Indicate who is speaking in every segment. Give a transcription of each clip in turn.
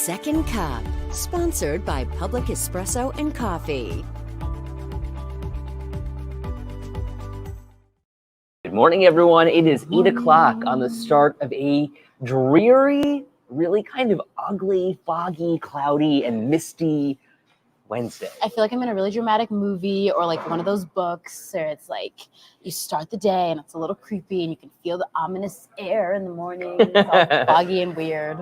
Speaker 1: Second Cup, sponsored by Public Espresso and Coffee.
Speaker 2: Good morning, everyone. It is 8 o'clock on the start of a dreary, really kind of ugly, foggy, cloudy, and misty Wednesday.
Speaker 3: I feel like I'm in a really dramatic movie or like one of those books where it's like you start the day and it's a little creepy and you can feel the ominous air in the morning. It's all foggy and weird.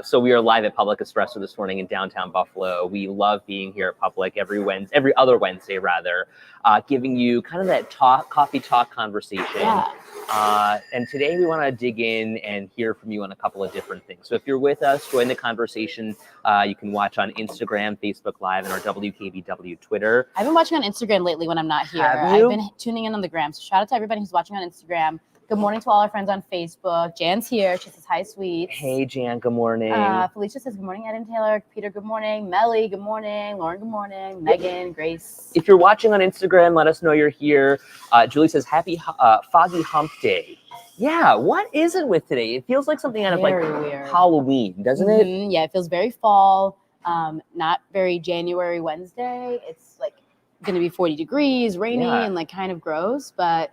Speaker 2: So we are live at Public Espresso this morning in downtown Buffalo. We love being here at Public every other Wednesday, giving you kind of that coffee talk conversation.
Speaker 3: Yeah.
Speaker 2: And today we want to dig in and hear from you on a couple of different things. So if you're with us, join the conversation. You can watch on Instagram, Facebook Live, and our WKBW Twitter.
Speaker 3: I've been watching on Instagram lately when I'm not here.
Speaker 2: Have you?
Speaker 3: I've been tuning in on the gram. So shout out to everybody who's watching on Instagram. Good morning to all our friends on Facebook. Jan's here. She says hi, sweet.
Speaker 2: Hey, Jan. Good morning.
Speaker 3: Felicia says good morning, Ed and Taylor. Peter, good morning. Melly, good morning. Lauren, good morning. Megan, Grace.
Speaker 2: If you're watching on Instagram, let us know you're here. Julie says happy foggy hump day. Yeah, what is it with today? It feels like something out of
Speaker 3: Very
Speaker 2: like
Speaker 3: weird.
Speaker 2: Halloween, doesn't it?
Speaker 3: Yeah, it feels very fall. Not very January Wednesday. It's like going to be 40 degrees, rainy, and like kind of gross, but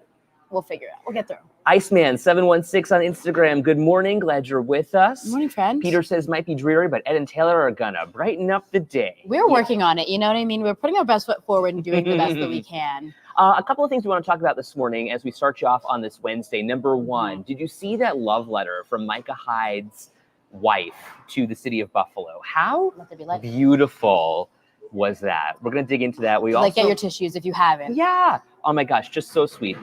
Speaker 3: we'll figure it out. We'll get through.
Speaker 2: Iceman716 on Instagram. Good morning. Glad you're with us.
Speaker 3: Good morning, friend.
Speaker 2: Peter says might be dreary, but Ed and Taylor are gonna brighten up the day.
Speaker 3: We're working on it. You know what I mean? We're putting our best foot forward and doing the best that we can.
Speaker 2: A couple of things we want to talk about this morning as we start you off on this Wednesday. Number one, did you see that love letter from Micah Hyde's wife to the city of Buffalo? How beautiful was that? We're going to dig into that. We also
Speaker 3: get your tissues if you haven't.
Speaker 2: Yeah. Oh my gosh, just so sweet.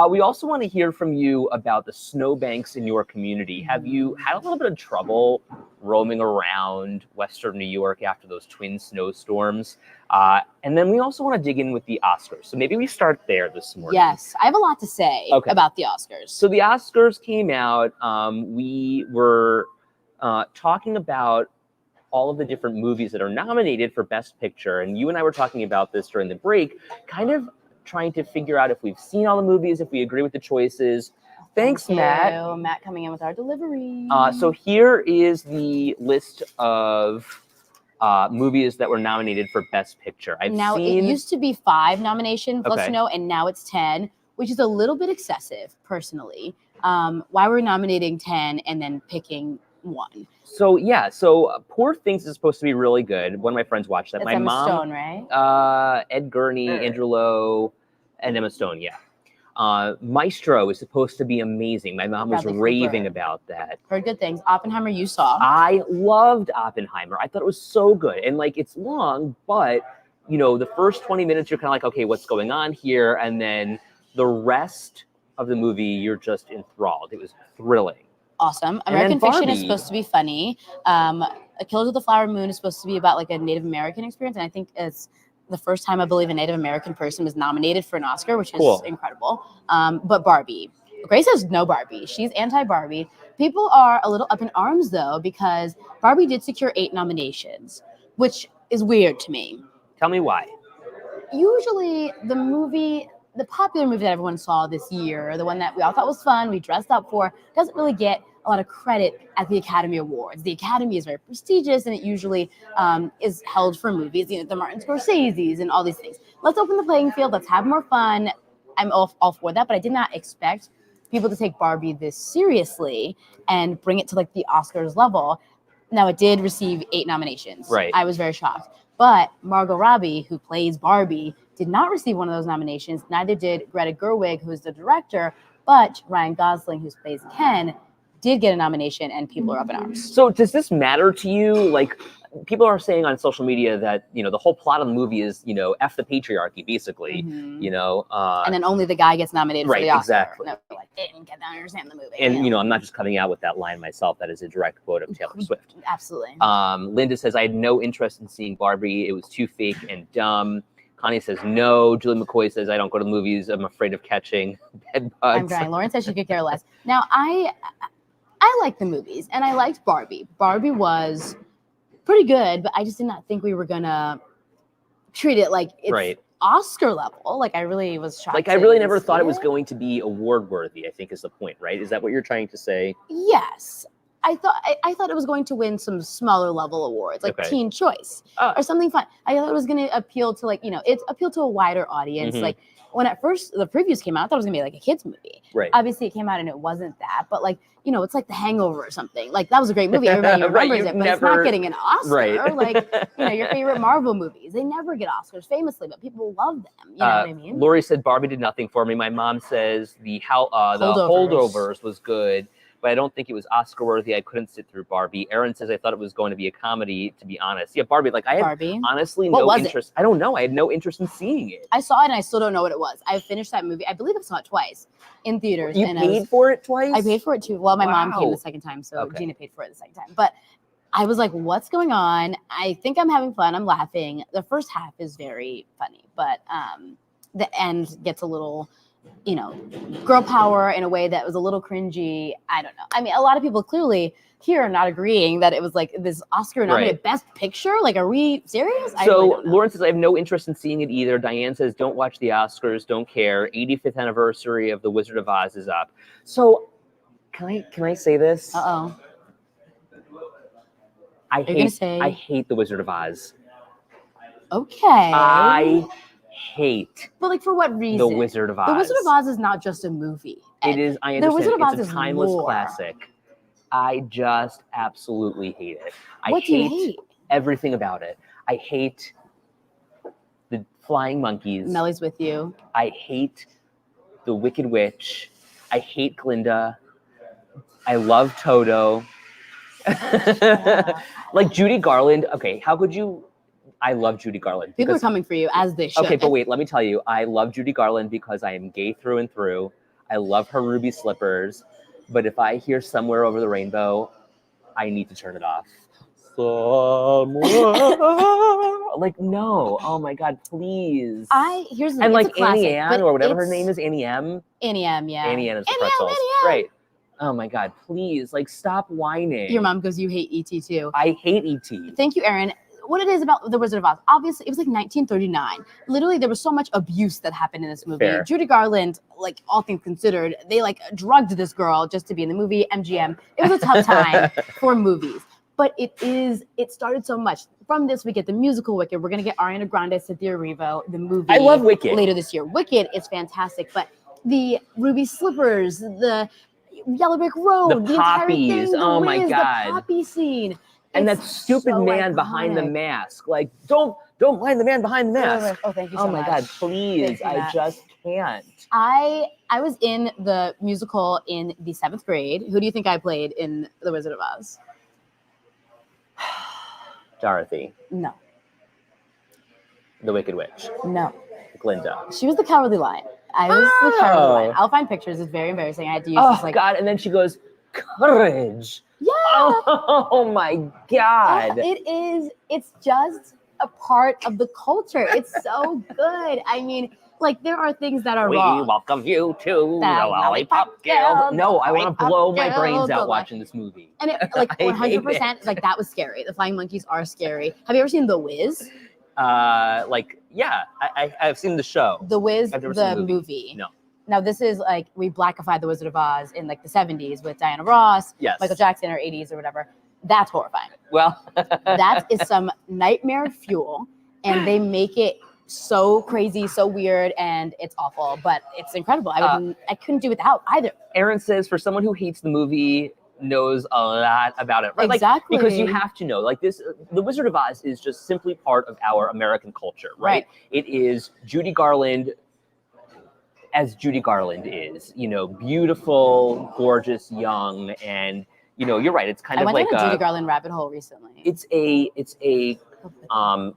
Speaker 2: We also want to hear from you about the snowbanks in your community. Have you had a little bit of trouble roaming around Western New York after those twin snowstorms? And then we also want to dig in with the Oscars. So maybe we start there this morning.
Speaker 3: Yes, I have a lot to say about the Oscars.
Speaker 2: So the Oscars came out. We were talking about all of the different movies that are nominated for Best Picture. And you and I were talking about this during the break, kind of trying to figure out if we've seen all the movies, if we agree with the choices. Thanks, Matt.
Speaker 3: Matt coming in with our delivery.
Speaker 2: So here is the list of movies that were nominated for Best Picture.
Speaker 3: It used to be 5 nominations, and now it's 10, which is a little bit excessive, personally. Why we're nominating 10 and then picking 1?
Speaker 2: So Poor Things is supposed to be really good. One of my friends watched that.
Speaker 3: That's
Speaker 2: my
Speaker 3: Emma
Speaker 2: mom,
Speaker 3: Stone, right?
Speaker 2: Ed Gurney, Andrew Lowe, and Emma Stone. Yeah. Maestro is supposed to be amazing. My mom was raving about that.
Speaker 3: Heard good things. Oppenheimer, you saw.
Speaker 2: I loved Oppenheimer. I thought it was so good. And like, it's long, but you know, the first 20 minutes, you're kind of like, okay, what's going on here? And then the rest of the movie, you're just enthralled. It was thrilling.
Speaker 3: Awesome. American Fiction is supposed to be funny. Killers of the Flower Moon is supposed to be about like a Native American experience. And I think it's the first time I believe a Native American person was nominated for an Oscar, which is incredible. But Barbie. Grace has no Barbie. She's anti-Barbie. People are a little up in arms, though, because Barbie did secure 8 nominations, which is weird to me.
Speaker 2: Tell me why.
Speaker 3: Usually the popular movie that everyone saw this year, the one that we all thought was fun, we dressed up for, doesn't really get a lot of credit at the Academy Awards. The Academy is very prestigious, and it usually is held for movies, the Martin Scorsese's and all these things. Let's open the playing field. Let's have more fun. I'm all for that, but I did not expect people to take Barbie this seriously and bring it to like the Oscars level. Now, it did receive 8 nominations.
Speaker 2: Right.
Speaker 3: I was very shocked. But Margot Robbie, who plays Barbie, did not receive one of those nominations. Neither did Greta Gerwig, who is the director. But Ryan Gosling, who plays Ken, did get a nomination, and people are up in arms.
Speaker 2: So does this matter to you? Like, people are saying on social media that, you know, the whole plot of the movie is, you know, F the patriarchy, basically, you know.
Speaker 3: And then only the guy gets nominated for the Oscar.
Speaker 2: Exactly.
Speaker 3: No, like, they didn't get to understand the movie.
Speaker 2: And, you know, I'm not just coming out with that line myself. That is a direct quote of Taylor Swift.
Speaker 3: Absolutely.
Speaker 2: Linda says, I had no interest in seeing Barbie. It was too fake and dumb. Connie says no. Julie McCoy says, I don't go to movies. I'm afraid of catching bed bugs.
Speaker 3: I'm trying. Lauren says she could care less. Now, I like the movies, and I liked Barbie. Barbie was pretty good, but I just did not think we were going to treat it like it's Oscar level. Like, I really was shocked.
Speaker 2: Like, I really never thought it was going to be award worthy, I think is the point, right? Is that what you're trying to say?
Speaker 3: Yes. I thought it was going to win some smaller level awards, like
Speaker 2: Okay.
Speaker 3: Teen Choice or something fun. I thought it was going to appeal to it appealed to a wider audience.
Speaker 2: Mhm.
Speaker 3: Like when at first the previews came out, I thought it was going to be like a kids movie.
Speaker 2: Right.
Speaker 3: Obviously, it came out and it wasn't that, but it's like The Hangover or something. Like that was a great movie. Everybody remembers
Speaker 2: you've
Speaker 3: it, but it's
Speaker 2: never-
Speaker 3: not getting an Oscar.
Speaker 2: Right.
Speaker 3: Like your favorite Marvel movies, they never get Oscars famously, but people love them. You know what I mean?
Speaker 2: Lori said Barbie did nothing for me. My mom says the Holdovers was good, but I don't think it was Oscar worthy. I couldn't sit through Barbie. Erin says I thought it was going to be a comedy, to be honest. Yeah, Barbie. Like I had
Speaker 3: Barbie.
Speaker 2: honestly
Speaker 3: What
Speaker 2: no
Speaker 3: was it?
Speaker 2: interest. I don't know. I had no interest in seeing it.
Speaker 3: I saw it and I still don't know what it was. I finished that movie. I believe I saw it twice in theaters.
Speaker 2: You
Speaker 3: and
Speaker 2: paid for it twice?
Speaker 3: I paid for it too. Well, my mom came
Speaker 2: Wow.
Speaker 3: the second time, so
Speaker 2: Okay.
Speaker 3: Gina paid for it the second time. But I was like, what's going on? I think I'm having fun. I'm laughing. The first half is very funny, but the end gets a little, girl power in a way that was a little cringy. I don't know. I mean, a lot of people clearly here are not agreeing that it was like this Oscar nominated Best Picture. Like, are we serious? I really don't know.
Speaker 2: Lauren says I have no interest in seeing it either. Diane says don't watch the Oscars, don't care. 85th anniversary of The Wizard of Oz is up. So can I say this?
Speaker 3: Uh-oh.
Speaker 2: I
Speaker 3: You're gonna
Speaker 2: hate
Speaker 3: say-
Speaker 2: I hate The Wizard of Oz.
Speaker 3: Okay.
Speaker 2: I hate
Speaker 3: But like, for what reason?
Speaker 2: The Wizard of Oz.
Speaker 3: The Wizard of Oz is not just a movie.
Speaker 2: It is. I
Speaker 3: The
Speaker 2: understand.
Speaker 3: Wizard of Oz
Speaker 2: It's
Speaker 3: is
Speaker 2: a timeless
Speaker 3: lore.
Speaker 2: classic. I just absolutely hate it.
Speaker 3: What do you hate?
Speaker 2: Everything about it. I hate the flying monkeys.
Speaker 3: Melly's with you.
Speaker 2: I hate the Wicked Witch. I hate Glinda. I love Toto. Like Judy Garland. Okay, how could you? I love Judy Garland.
Speaker 3: People are
Speaker 2: because-
Speaker 3: coming for you, as they should.
Speaker 2: Okay, but wait, let me tell you, I love Judy Garland because I am gay through and through. I love her ruby slippers. But if I hear Somewhere Over the Rainbow, I need to turn it off. Like, no. Oh my God, please.
Speaker 3: Here's the
Speaker 2: And
Speaker 3: thing,
Speaker 2: like
Speaker 3: it's a classic,
Speaker 2: Annie Ann
Speaker 3: but
Speaker 2: or whatever her
Speaker 3: it's-
Speaker 2: name is, Annie M.
Speaker 3: Annie M, yeah.
Speaker 2: Annie Ann is the
Speaker 3: Annie M,
Speaker 2: pretzels.
Speaker 3: Annie M.
Speaker 2: Right. Oh my God, please. Like, stop whining.
Speaker 3: Your mom goes, you hate E.T. too.
Speaker 2: I hate E.T.
Speaker 3: Thank you, Erin. What it is about The Wizard of Oz, obviously, it was like 1939. Literally, there was so much abuse that happened in this movie.
Speaker 2: Fair.
Speaker 3: Judy Garland, like, all things considered, they like drugged this girl just to be in the movie. MGM. It was a tough time for movies. But it started so much. From this, we get the musical Wicked. We're going to get Ariana Grande, Cynthia Erivo, the movie.
Speaker 2: I love Wicked.
Speaker 3: Later this year. Wicked is fantastic. But the ruby slippers, the Yellow Brick Road,
Speaker 2: The
Speaker 3: the entire
Speaker 2: poppies.
Speaker 3: thing, the
Speaker 2: Oh my
Speaker 3: whiz,
Speaker 2: God.
Speaker 3: the poppy scene.
Speaker 2: And that
Speaker 3: It's
Speaker 2: stupid
Speaker 3: so
Speaker 2: man behind the
Speaker 3: iconic.
Speaker 2: mask. Like, don't mind the man behind the mask.
Speaker 3: Oh, thank you so
Speaker 2: Oh my
Speaker 3: much.
Speaker 2: God, please.
Speaker 3: Thank you,
Speaker 2: I
Speaker 3: Matt.
Speaker 2: just can't.
Speaker 3: I was in the musical in the 7th grade. Who do you think I played in The Wizard of Oz?
Speaker 2: Dorothy,
Speaker 3: No.
Speaker 2: the Wicked Witch,
Speaker 3: No.
Speaker 2: Glinda.
Speaker 3: She was the Cowardly Lion. I was the Cowardly Lion. I'll find pictures. It's very embarrassing. I had to use
Speaker 2: Oh
Speaker 3: this like
Speaker 2: God! And then she goes, courage.
Speaker 3: yeah.
Speaker 2: Oh my God!
Speaker 3: It's just a part of the culture. It's so good. I mean, like, there are things that are
Speaker 2: We
Speaker 3: wrong.
Speaker 2: welcome you to the
Speaker 3: That
Speaker 2: Lollipop
Speaker 3: Lollipop
Speaker 2: Guild.
Speaker 3: Guild,
Speaker 2: No, I want to
Speaker 3: Lollipop
Speaker 2: blow my
Speaker 3: Guild,
Speaker 2: brains
Speaker 3: the
Speaker 2: out
Speaker 3: li-
Speaker 2: watching this movie.
Speaker 3: And it, like,
Speaker 2: I hate
Speaker 3: 100%, like, that was scary. The flying monkeys are scary. Have you ever seen The Wiz?
Speaker 2: Like, yeah, I've seen the show.
Speaker 3: The Wiz,
Speaker 2: I've never
Speaker 3: the
Speaker 2: seen the
Speaker 3: movie.
Speaker 2: No.
Speaker 3: Now, this is like, we blackified The Wizard of Oz in like the 70s with Diana Ross,
Speaker 2: Yes.
Speaker 3: Michael Jackson, or 80s or whatever. That's horrifying.
Speaker 2: Well,
Speaker 3: That is some nightmare fuel. And they make it so crazy, so weird, and it's awful, but it's incredible. I couldn't do without either.
Speaker 2: Aaron says, for someone who hates the movie, knows a lot about it. Right?
Speaker 3: Exactly.
Speaker 2: Like, because you have to know, like this, The Wizard of Oz is just simply part of our American culture, right? It is Judy Garland as Judy Garland is, beautiful, gorgeous, young, and, you're right. It's kind
Speaker 3: I
Speaker 2: of
Speaker 3: went
Speaker 2: like
Speaker 3: down a Judy Garland rabbit hole recently.
Speaker 2: it's a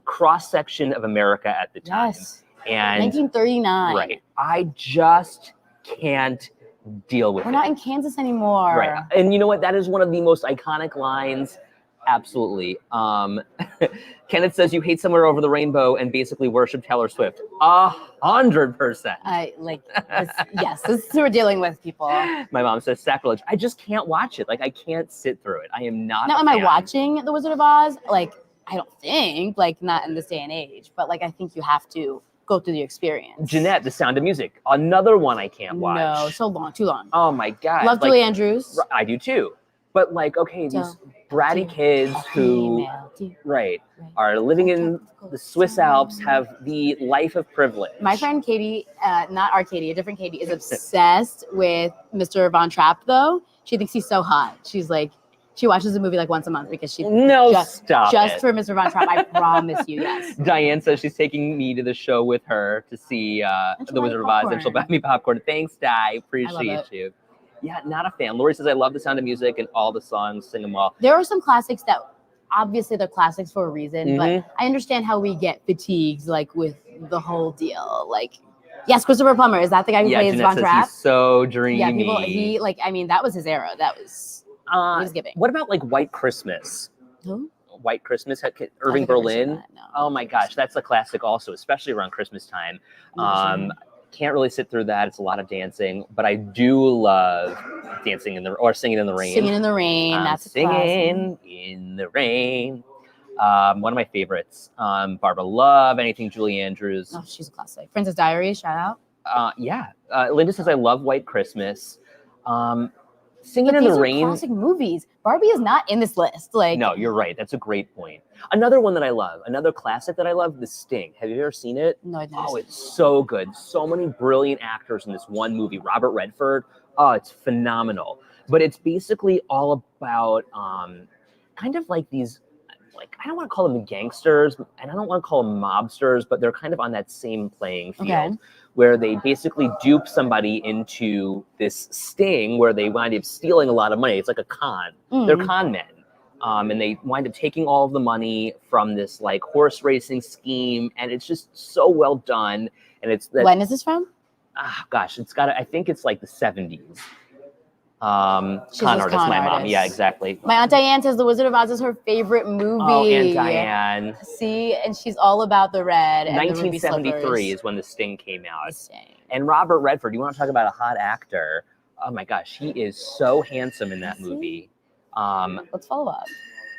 Speaker 2: cross section of America at the time.
Speaker 3: Yes.
Speaker 2: And
Speaker 3: 1939.
Speaker 2: right. I just can't deal with
Speaker 3: We're
Speaker 2: it.
Speaker 3: not in Kansas anymore.
Speaker 2: Right. And you know what? That is one of the most iconic lines. Absolutely. Kenneth says you hate Somewhere Over the Rainbow and basically worship Taylor Swift. 100%.
Speaker 3: Yes, this is who we're dealing with, people.
Speaker 2: My mom says sacrilege. I just can't watch it. Like, I can't sit through it. I am not.
Speaker 3: Now,
Speaker 2: a
Speaker 3: am I
Speaker 2: fan.
Speaker 3: watching The Wizard of Oz? Like, I don't think, like, not in this day and age, but like, I think you have to go through the experience.
Speaker 2: Jeanette, The Sound of Music. Another one I can't watch.
Speaker 3: No, so long, too long.
Speaker 2: Oh my God.
Speaker 3: Love
Speaker 2: Like,
Speaker 3: Julie Andrews.
Speaker 2: I do too. But like, okay, these bratty kids who, right, are living in the Swiss Alps, have the life of privilege.
Speaker 3: My friend Katie, not our Katie, a different Katie, is obsessed with Mr. Von Trapp, though. She thinks he's so hot. She's like, she watches the movie like once a month because she just for Mr. Von Trapp. I promise you, yes.
Speaker 2: Diane says she's taking me to the show with her to see The Wizard of Oz, and she'll buy me popcorn. Thanks, Di. Appreciate you. Yeah, not a fan. Lori says, I love the Sound of Music and all the songs, sing them all.
Speaker 3: There are some classics that obviously they're classics for a reason, but I understand how we get fatigued like with the whole deal. Like, yes, Christopher Plummer, is that the guy who plays Von Trapp?
Speaker 2: He's so dreamy.
Speaker 3: Yeah, that was his era. That was he was giving.
Speaker 2: What about like White Christmas?
Speaker 3: Who?
Speaker 2: White Christmas, Irving Berlin. No. Oh my gosh, that's a classic also, especially around Christmas time. Can't really sit through that. It's a lot of dancing, but I do love dancing Singing in the Rain.
Speaker 3: Singing in the Rain. That's a
Speaker 2: Singing in the Rain. One of my favorites. Barbara Love, anything Julie Andrews.
Speaker 3: Oh, she's a classic. Princess Diaries, shout
Speaker 2: out. Linda says, I love White Christmas. Singing in the Rain.
Speaker 3: Classic movies. Barbie is not in this list. Like,
Speaker 2: no, you're right. That's a great point. Another one that I love, another classic that I love, The Sting. Have you ever seen it?
Speaker 3: No, I've never seen it.
Speaker 2: It's so good. So many brilliant actors in this one movie. Robert Redford. Oh, it's phenomenal. But it's basically all about kind of like these, like, I don't want to call them gangsters, and I don't want to call them mobsters, but they're kind of on that same playing field. Where they basically dupe somebody into this sting where they wind up stealing a lot of money. It's like a con. They're con men. And they wind up taking all of the money from this like horse racing scheme. And it's just so well done. And
Speaker 3: when is this from?
Speaker 2: Gosh, I think it's like the 70s. Con artist, my mom. Yeah, exactly.
Speaker 3: My Aunt Diane says The Wizard of Oz is her favorite movie.
Speaker 2: Oh, Aunt Diane.
Speaker 3: See, and she's all about the red. And
Speaker 2: 1973 is when The Sting came out. And Robert Redford, you want to talk about a hot actor? Oh my gosh, he is so handsome in that movie.
Speaker 3: Let's follow up.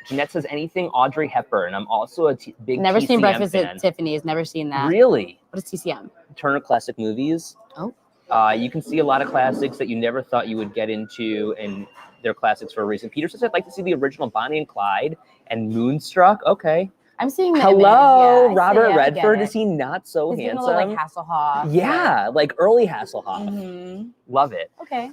Speaker 2: Jeanette says anything Audrey Hepburn. I'm also a big
Speaker 3: Never
Speaker 2: TCM
Speaker 3: seen Breakfast
Speaker 2: fan.
Speaker 3: at Tiffany's. Never seen that.
Speaker 2: Really?
Speaker 3: What is TCM?
Speaker 2: Turner Classic Movies.
Speaker 3: Oh.
Speaker 2: You can see a lot of classics that you never thought you would get into, and they're classics for a reason. Peter says, I'd like to see the original Bonnie and Clyde and Moonstruck. Okay.
Speaker 3: I'm seeing that.
Speaker 2: Hello, Robert Redford. Is he not so handsome?
Speaker 3: A little like Hasselhoff.
Speaker 2: Yeah, like early Hasselhoff. Love it.
Speaker 3: Okay.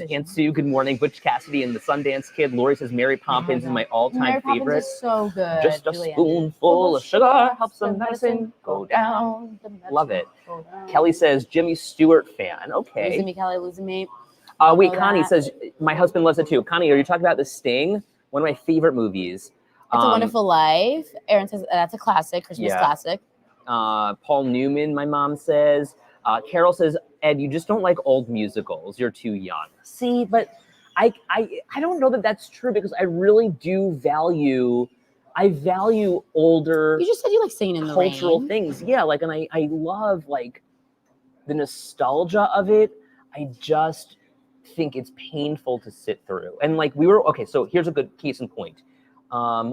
Speaker 2: And Sue, good morning. Butch Cassidy and the Sundance Kid. Lori says Mary Poppins is my all-time
Speaker 3: Mary
Speaker 2: favorite.
Speaker 3: Poppins is so good.
Speaker 2: Just a spoonful of sugar helps the medicine go down. Love it. Kelly says Jimmy Stewart fan. Okay.
Speaker 3: Losing me, Kelly. Losing me.
Speaker 2: Wait, Connie says my husband loves it too. Connie, are you talking about The Sting? One of my favorite movies.
Speaker 3: It's a Wonderful Life. Aaron says that's a classic, Christmas classic.
Speaker 2: Paul Newman, my mom says. Carol says, Ed, you just don't like old musicals. You're too young. See, but I don't know that that's true because I really do value older.
Speaker 3: You just said you like Singing in the Rain.
Speaker 2: Cultural things. Yeah, like, and I love like the nostalgia of it. I just think it's painful to sit through. And like so here's a good case in point.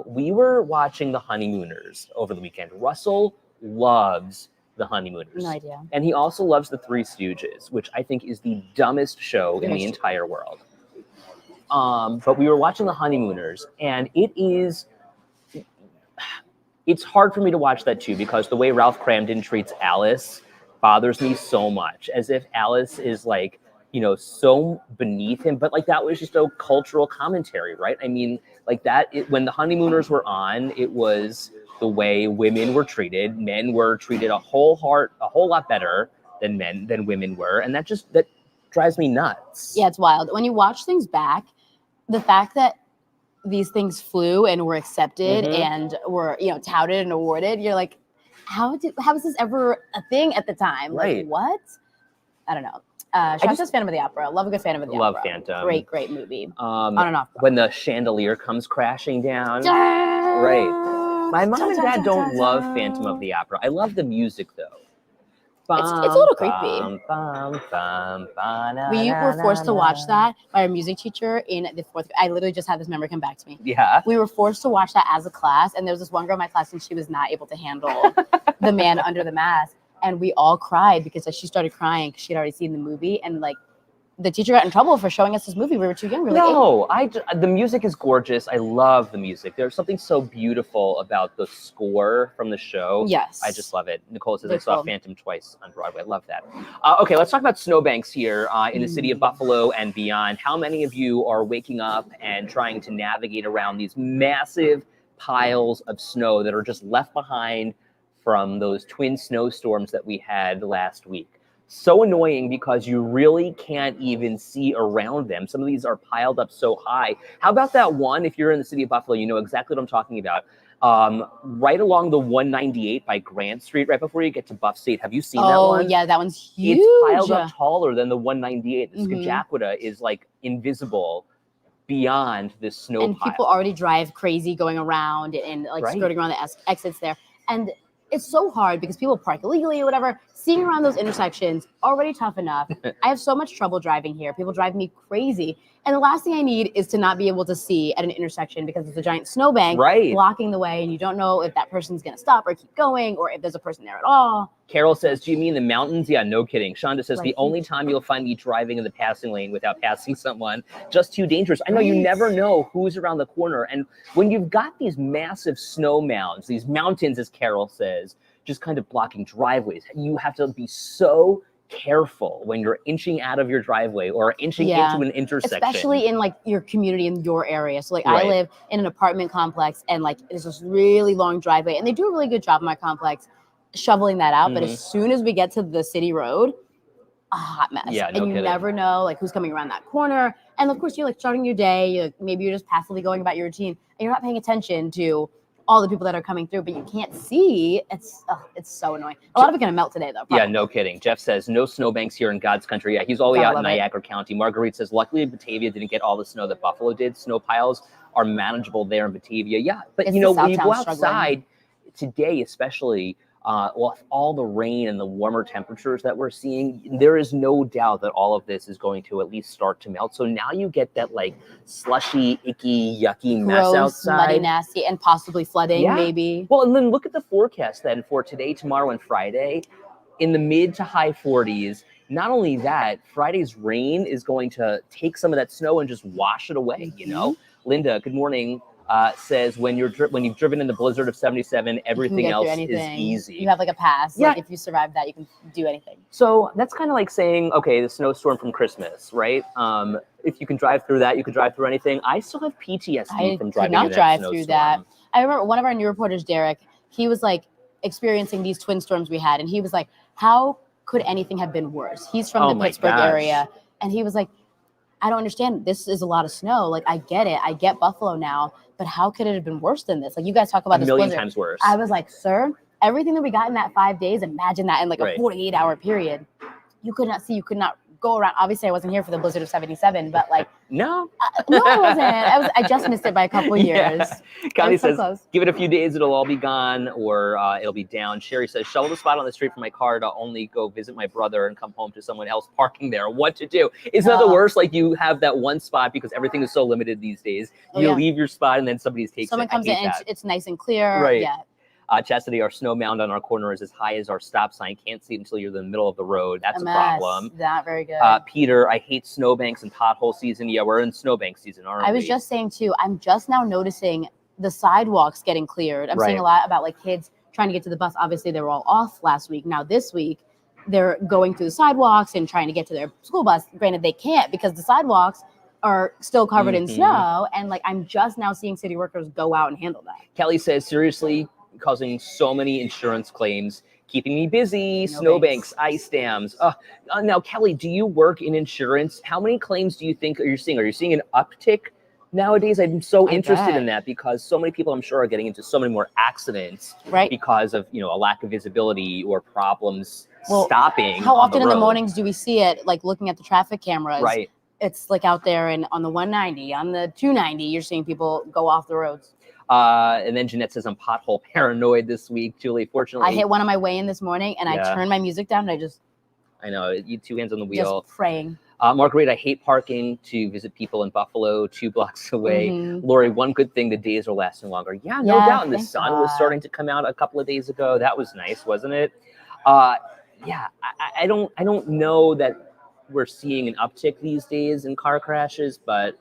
Speaker 2: We were watching The Honeymooners over the weekend. Russell loves The Honeymooners.
Speaker 3: No idea.
Speaker 2: And he also loves The Three Stooges, which I think is the dumbest show in the entire world. But we were watching The Honeymooners, and it's hard for me to watch that too, because the way Ralph Cramden treats Alice bothers me so much, as if Alice is like, so beneath him. But like, that was just a cultural commentary, right? I mean, like when The Honeymooners were on, it was the way women were treated. Men were treated a whole lot better than women were. And that drives me nuts.
Speaker 3: Yeah, it's wild. When you watch things back, the fact that these things flew and were accepted and were, touted and awarded, you're like, how was this ever a thing at the time?
Speaker 2: Right.
Speaker 3: Like, what? I don't know. Shasha's Phantom of the Opera. Love a good Phantom of the Opera.
Speaker 2: Love Phantom.
Speaker 3: Great movie. On and off.
Speaker 2: When the chandelier comes crashing down. Right. My mom and dad don't love Phantom of the Opera. I love the music though.
Speaker 3: It's a little creepy. We were forced to watch that by our music teacher in the fourth grade. I literally just had this memory come back to me.
Speaker 2: Yeah.
Speaker 3: We were forced to watch that as a class, and there was this one girl in my class, and she was not able to handle the man under the mask. And we all cried because she started crying because she'd already seen the movie. And like, the teacher got in trouble for showing us this movie. We were too young. We were like 8.
Speaker 2: No, the music is gorgeous. I love the music. There's something so beautiful about the score from the show.
Speaker 3: Yes.
Speaker 2: I just love it. Nicole says,
Speaker 3: Very
Speaker 2: I saw
Speaker 3: cool.
Speaker 2: Phantom twice on Broadway. I love that. Okay, let's talk about snowbanks here in the city of Buffalo and beyond. How many of you are waking up and trying to navigate around these massive piles of snow that are just left behind from those twin snowstorms that we had last week? So annoying because you really can't even see around them. Some of these are piled up so high. How about that one? If you're in the city of Buffalo, you know exactly what I'm talking about. Right along the 198 by Grant Street, right before you get to Buff State. Have you seen that one?
Speaker 3: Oh, yeah, that one's huge.
Speaker 2: It's piled up taller than the 198. The Skajakwita is like invisible beyond this snow
Speaker 3: and
Speaker 2: pile.
Speaker 3: People already drive crazy going around and like skirting around the exits there. And it's so hard because people park illegally or whatever. Seeing around those intersections, already tough enough. I have so much trouble driving here. People drive me crazy. And the last thing I need is to not be able to see at an intersection because there's a giant snowbank blocking the way and you don't know if that person's going to stop or keep going or if there's a person there at all.
Speaker 2: Carol says, do you mean the mountains? Yeah, no kidding. Shonda says, the only time you'll find me driving in the passing lane without passing someone, just too dangerous. I know you never know who's around the corner. And when you've got these massive snow mounds, these mountains, as Carol says, just kind of blocking driveways, you have to be so careful when you're inching out of your driveway or inching into an intersection.
Speaker 3: Especially in like your community in your area. So like I live in an apartment complex and like there's this really long driveway and they do a really good job in my complex shoveling that out. But as soon as we get to the city road, a hot mess.
Speaker 2: Yeah,
Speaker 3: and you never know like who's coming around that corner. And of course you're like starting your day, maybe you're just passively going about your routine and you're not paying attention to all the people that are coming through, but you can't see. It's so annoying. A lot of it gonna melt today, though. Probably.
Speaker 2: Yeah, no kidding. Jeff says, no snowbanks here in God's country. Yeah, he's all the way out in Niagara County. Marguerite says, luckily Batavia didn't get all the snow that Buffalo did. Snow piles are manageable there in Batavia. Yeah, but
Speaker 3: it's
Speaker 2: when you go
Speaker 3: struggling.
Speaker 2: outside, today especially, with all the rain and the warmer temperatures that we're seeing, there is no doubt that all of this is going to at least start to melt. So now you get that like slushy, icky, yucky mess outside.
Speaker 3: Muddy, nasty, and possibly flooding maybe.
Speaker 2: Well, and then look at the forecast then for today, tomorrow, and Friday in the mid to high 40s. Not only that, Friday's rain is going to take some of that snow and just wash it away, you know? Linda, good morning. Says when you've driven in the blizzard of 77, everything else is easy.
Speaker 3: You have like a pass.
Speaker 2: Yeah.
Speaker 3: Like if you survive that, you can do anything.
Speaker 2: So that's kind of like saying, okay, the snowstorm from Christmas, right? If you can drive through that, you can drive through anything. I still have PTSD from driving in that
Speaker 3: drive
Speaker 2: snowstorm.
Speaker 3: through that. I remember one of our new reporters, Derek, he was like experiencing these twin storms we had. And he was like, how could anything have been worse? He's from the Pittsburgh area. And he was like, I don't understand. This is a lot of snow. Like, I get it. I get Buffalo now. But how could it have been worse than this? Like, you guys talk about
Speaker 2: a million times worse.
Speaker 3: I was like, sir, everything that we got in that 5 days, imagine that in like a 48-hour period. You could not see. You could not go around. Obviously, I wasn't here for the blizzard of 77, but like.
Speaker 2: No,
Speaker 3: I wasn't. I just missed it by a couple years.
Speaker 2: Connie says, give it a few days, it'll all be gone, or it'll be down. Sherry says, shovel the spot on the street for my car to only go visit my brother and come home to someone else parking there. What to do? Isn't that the worst? Like you have that one spot because everything is so limited these days. You leave your spot and then somebody takes
Speaker 3: Someone comes in and it's nice and clear.
Speaker 2: Right.
Speaker 3: Yeah.
Speaker 2: Chastity, our snow mound on our corner is as high as our stop sign. Can't see it until you're in the middle of the road. That's a problem.
Speaker 3: Not very good.
Speaker 2: Peter, I hate snowbanks and pothole season. Yeah, we're in snowbank season, aren't we?
Speaker 3: I was just saying too, I'm just now noticing the sidewalks getting cleared. I'm seeing a lot about like kids trying to get to the bus. Obviously, they were all off last week. Now this week, they're going through the sidewalks and trying to get to their school bus. Granted, they can't because the sidewalks are still covered in snow. And like, I'm just now seeing city workers go out and handle that.
Speaker 2: Kelly says, seriously, causing so many insurance claims, keeping me busy, snowbanks, ice dams. Now, Kelly, do you work in insurance? How many claims do you think are you seeing? Are you seeing an uptick nowadays? I'm so interested in that because so many people, I'm sure, are getting into so many more accidents because of, a lack of visibility or problems stopping.
Speaker 3: How often in the mornings do we see it, like looking at the traffic cameras?
Speaker 2: Right.
Speaker 3: It's like out there and on the 190, on the 290, you're seeing people go off the roads.
Speaker 2: And then Jeanette says, I'm pothole paranoid this week. Julie, fortunately.
Speaker 3: I hit one on my way in this morning and I turned my music down and
Speaker 2: I know, you two hands on the wheel.
Speaker 3: Just praying.
Speaker 2: Marguerite, I hate parking to visit people in Buffalo 2 blocks away. Lori, one good thing, the days are lasting longer. Yeah, no doubt. And the sun was starting to come out a couple of days ago. That was nice, wasn't it? I don't know that we're seeing an uptick these days in car crashes, but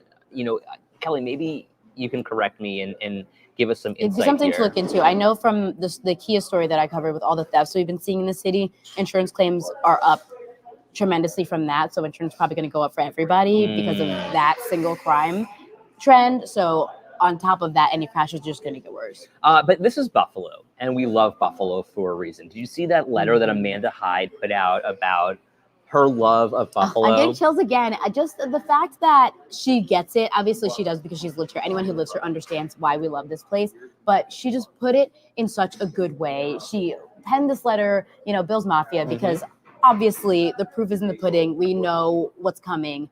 Speaker 2: Kelly, maybe you can correct me and give us some
Speaker 3: It'd
Speaker 2: insight
Speaker 3: be something
Speaker 2: here.
Speaker 3: to look into. I know from the Kia story that I covered with all the thefts we've been seeing in the city, insurance claims are up tremendously from that. So insurance is probably going to go up for everybody because of that single crime trend. So on top of that, any crash is just going to get worse.
Speaker 2: But this is Buffalo, and we love Buffalo for a reason. Did you see that letter that Amanda Hyde put out about her love of Buffalo?
Speaker 3: I'm getting chills again. Just the fact that she gets it. Obviously, she does because she's lived here. Anyone who lives here understands why we love this place. But she just put it in such a good way. She penned this letter, Bill's Mafia, because obviously the proof is in the pudding. We know what's coming.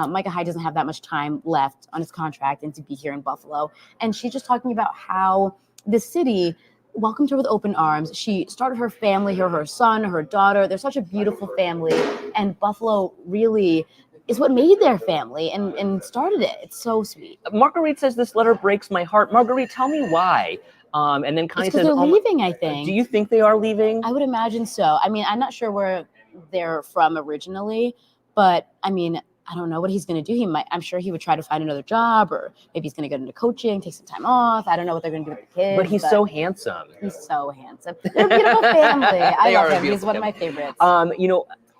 Speaker 3: Micah Hyde doesn't have that much time left on his contract and to be here in Buffalo. And she's just talking about how the city welcomed her with open arms. She started her family here, her son, her daughter. They're such a beautiful family. And Buffalo really is what made their family and started it. It's so sweet.
Speaker 2: Marguerite says this letter breaks my heart. Marguerite, tell me why. And then Connie says,
Speaker 3: they're leaving, I think.
Speaker 2: Do you think they are leaving?
Speaker 3: I would imagine so. I mean, I'm not sure where they're from originally, but I mean, I don't know what he's going to do. I'm sure he would try to find another job, or maybe he's going to get into coaching, take some time off. I don't know what they're going to do with the kids.
Speaker 2: But he's so handsome.
Speaker 3: He's so handsome. They're a beautiful family. I love him. He's one of my favorites.
Speaker 2: I'm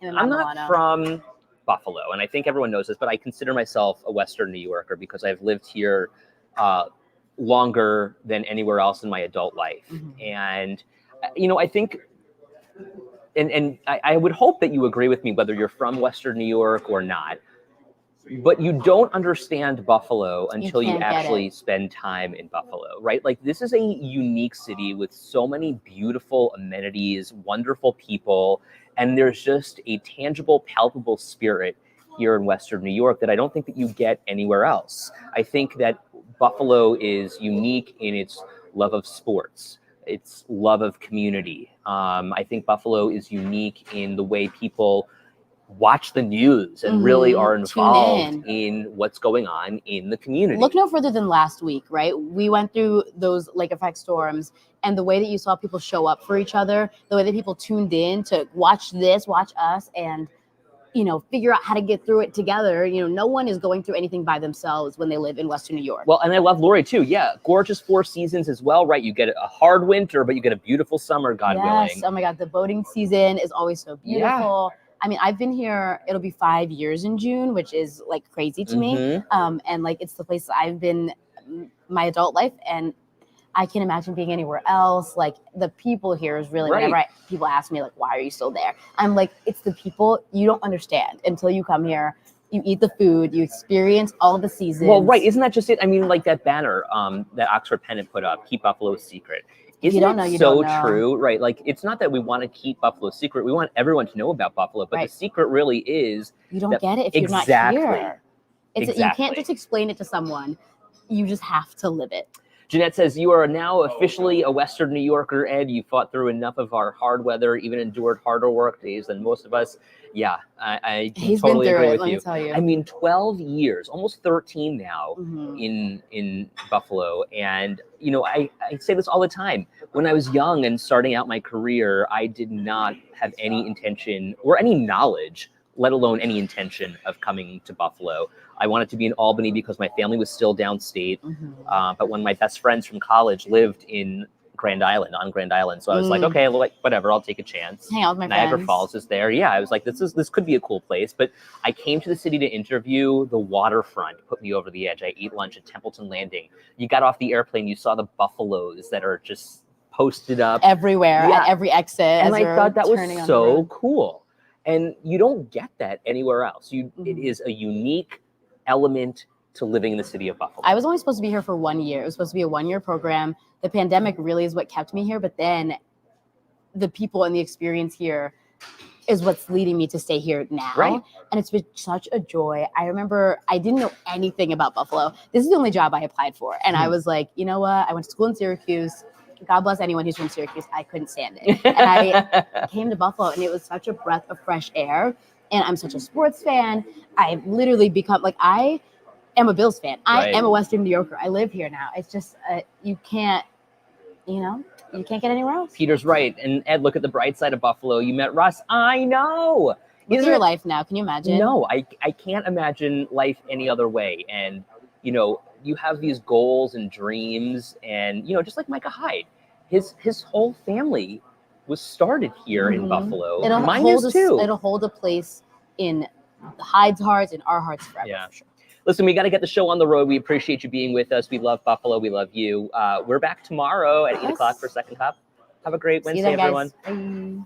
Speaker 2: not from Buffalo, and I think everyone knows this, but I consider myself a Western New Yorker because I've lived here longer than anywhere else in my adult life. And, I think, and I would hope that you agree with me, whether you're from Western New York or not, but you don't understand Buffalo until you actually spend time in Buffalo, right? Like, this is a unique city with so many beautiful amenities, wonderful people, and there's just a tangible, palpable spirit here in Western New York that I don't think that you get anywhere else. I think that Buffalo is unique in its love of sports, its love of community. I think Buffalo is unique in the way people watch the news and really are involved in what's going on in the community.
Speaker 3: Look no further than last week, right? We went through those lake effect storms, and the way that you saw people show up for each other, the way that people tuned in to watch us, and figure out how to get through it together. No one is going through anything by themselves when they live in Western New York.
Speaker 2: Well, and I love Lori too. Yeah, gorgeous 4 seasons as well, right? You get a hard winter, but you get a beautiful summer, God willing.
Speaker 3: Oh my God, the boating season is always so beautiful. Yeah. I mean, I've been here, it'll be 5 years in June, which is like crazy to me. And like, it's the place I've been my adult life, and I can't imagine being anywhere else. Like, the people here is really, whenever people ask me, like, why are you still there? I'm like, it's the people. You don't understand until you come here. You eat the food, you experience all the seasons.
Speaker 2: Well, right. Isn't that just it? I mean, like that banner that Oxford Pennant put up, keep Buffalo secret. Isn't it so true? Right. Like, it's not that we want to keep Buffalo secret. We want everyone to know about Buffalo, but the secret really is
Speaker 3: you don't get it if you're not here. You can't just explain it to someone. You just have to live it.
Speaker 2: Jeanette says, you are now officially a Western New Yorker, Ed. You fought through enough of our hard weather, even endured harder work days than most of us. Yeah, I totally agree with you.
Speaker 3: Tell you.
Speaker 2: I mean, 12 years, almost 13 now in Buffalo. And, I say this all the time. When I was young and starting out my career, I did not have any intention or any knowledge, let alone any intention of coming to Buffalo. I wanted to be in Albany because my family was still downstate. But when my best friends from college lived on Grand Island. So I was like, okay, whatever, I'll take a chance.
Speaker 3: Hang out with my
Speaker 2: Niagara
Speaker 3: friends.
Speaker 2: Falls is there. Yeah, I was like, this could be a cool place. But I came to the city to interview. The waterfront put me over the edge. I ate lunch at Templeton Landing. You got off the airplane, you saw the buffaloes that are just posted up
Speaker 3: everywhere at every exit.
Speaker 2: And I thought that was so cool. And you don't get that anywhere else. It is a unique element to living in the city of Buffalo.
Speaker 3: I was only supposed to be here for 1 year. It was supposed to be a 1-year program. The pandemic really is what kept me here, but then the people and the experience here is what's leading me to stay here now.
Speaker 2: Right.
Speaker 3: And it's been such a joy. I remember I didn't know anything about Buffalo. This is the only job I applied for. And I was like, you know what? I went to school in Syracuse. God bless anyone who's from Syracuse. I couldn't stand it. And I came to Buffalo, and it was such a breath of fresh air. And I'm such a sports fan. I've literally become, like, I am a Bills fan. I am a Western New Yorker. I live here now. It's just, you can't get anywhere else.
Speaker 2: Peter's right. And Ed, look at the bright side of Buffalo. You met Russ. I know.
Speaker 3: It's your life now. Can you imagine?
Speaker 2: No, I can't imagine life any other way. And, you know, you have these goals and dreams, and, you know, just like Micah Hyde, his whole family was started here in Buffalo. Mine is too.
Speaker 3: It'll hold a place in the Hyde's hearts and our hearts forever.
Speaker 2: Yeah.
Speaker 3: For sure.
Speaker 2: Listen, we got to get the show on the road. We appreciate you being with us. We love Buffalo. We love you. We're back tomorrow at 8 o'clock for Second Cup. Have a great Wednesday, everyone.
Speaker 3: Bye.